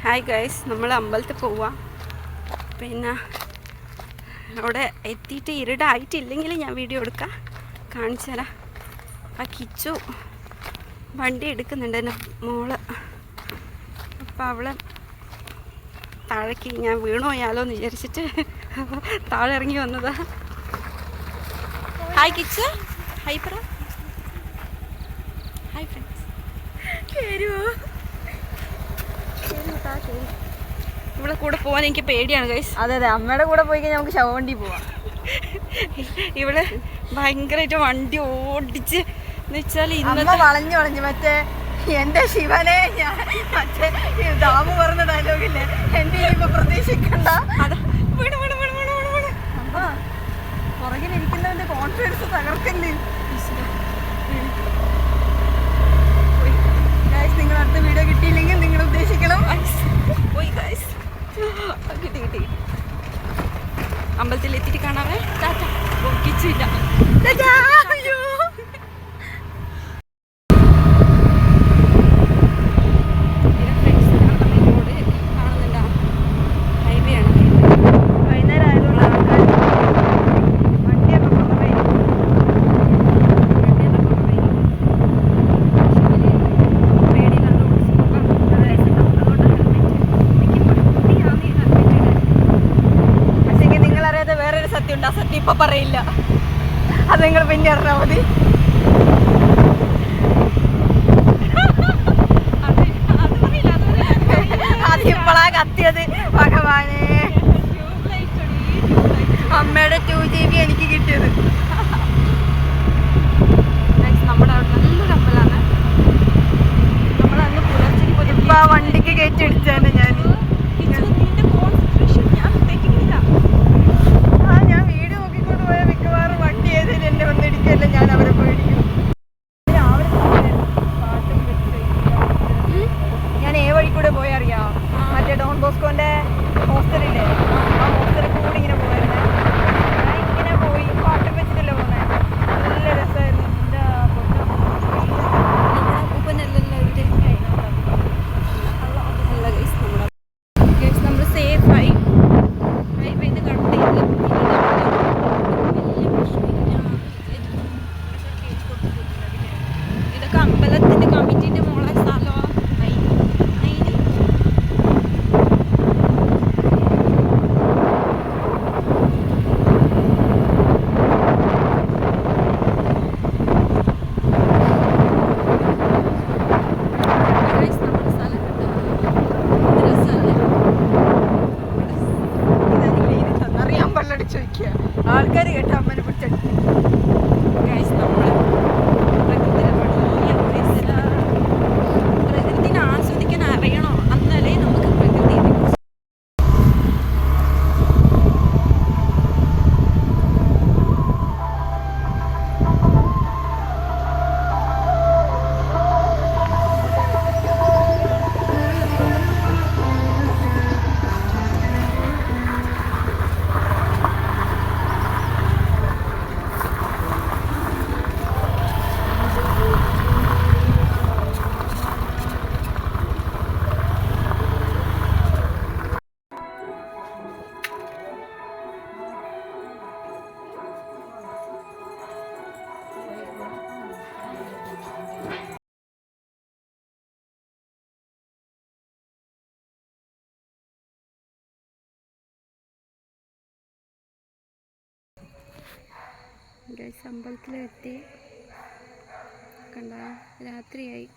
Hi guys, നമ്മൾ അമ്പലത്തിൽ പോവാം. പിന്നെ അവിടെ എത്തിയിട്ട് ഇരുടായിട്ടില്ലെങ്കിൽ ഞാൻ വീഡിയോ എടുക്കാം, കാണിച്ചു തരാം. ആ കിച്ചു വണ്ടി എടുക്കുന്നുണ്ട് എൻ്റെ മോള്. അപ്പോൾ അവളെ താഴേക്ക് ഞാൻ വീണു പോയാലോ എന്ന് വിചാരിച്ചിട്ട് താഴെ ഇറങ്ങി വന്നതാ. ഹായ് കിച്ചു, ഹായ് പറ. Hi friends. ഇവിടെ കൂടെ പോകാൻ എനിക്ക് പേടിയാണ് ഗൈസ്. അതെ, അമ്മയുടെ കൂടെ പോയി കഴിഞ്ഞാൽ നമുക്ക് ശവവണ്ടി പോവാം. ഇവിടെ ഭയങ്കരമായിട്ട് വണ്ടി ഓടിച്ച് എന്ന് വെച്ചാൽ ഇന്ന് വളഞ്ഞു മറ്റേ എന്റെ ശിവനെ ഞാൻ മറ്റേ ദാമു പറഞ്ഞ ഡയലോഗില്ലേ, എന്റെ ഇപ്പൊ പ്രതീക്ഷിക്കണ്ട. പുറകിലിരിക്കുന്നതിന്റെ കോൺഫിഡൻസ് തകർക്കല്ലേ. നിങ്ങൾ അടുത്ത വീഡിയോ കിട്ടിയില്ലെങ്കിൽ നിങ്ങൾ ഉദ്ദേശിക്കണം. കിട്ടി അമ്പലത്തിൽ എത്തിയിട്ട് കാണാവേ. കിച്ചില്ല. സത്യം ഇപ്പൊ പറയില്ല, അത് നിങ്ങൾ പിന്നെ അറിഞ്ഞാൽ മതി. അത് ഇപ്പോഴാ കത്തിയത്. ഭഗവാനെ, അമ്മയുടെ 2GB എനിക്ക് കിട്ടിയത്. നമ്മുടെ അവിടെ നല്ലൊരു അമ്പലമാണ്. നമ്മളന്ന് പുലർച്ചയ്ക്ക് പോയി. ഇപ്പൊ ആ വണ്ടിക്ക് കയറ്റിടിച്ചാണ് ഞാൻ. ഡോൺ ബോസ്കോന്റെ ഹോസ്റ്റലില്ലേ, ആ ഹോസ്റ്റലിൽ കൂടി ഇങ്ങനെ പോയായിരുന്നേ. ഞാൻ ഇങ്ങനെ പോയി പാട്ടും വെച്ചിട്ടല്ലേ പോന്നെ. നല്ല രസമായിരുന്നു. നമ്മൾ സേഫായി ഹൈവേന്ന് കണ്ടില്ല. ഇതൊക്കെ അമ്പലത്തിന്റെ കമ്മിറ്റിന്റെ മോളെ സ്ഥലമാണ്. ആൾക്കാർ കേട്ട അമ്മനെ പിടിച്ചെടുത്തു. പ്രകൃതിനെ ആസ്വദിക്കാൻ അറിയണോ, എന്നാലേ നമുക്ക് പ്രകൃതി. ഗൈസ്, അമ്പലത്തിലെത്തി. കണ്ട, രാത്രിയായി,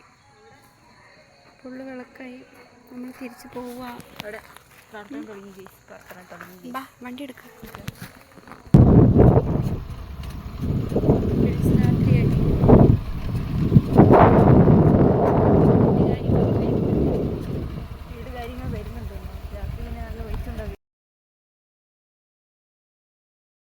ഫുള്ള് വിളക്കായി. നമ്മൾ തിരിച്ചു പോവുക. ബാ, വണ്ടി എടുക്കാം.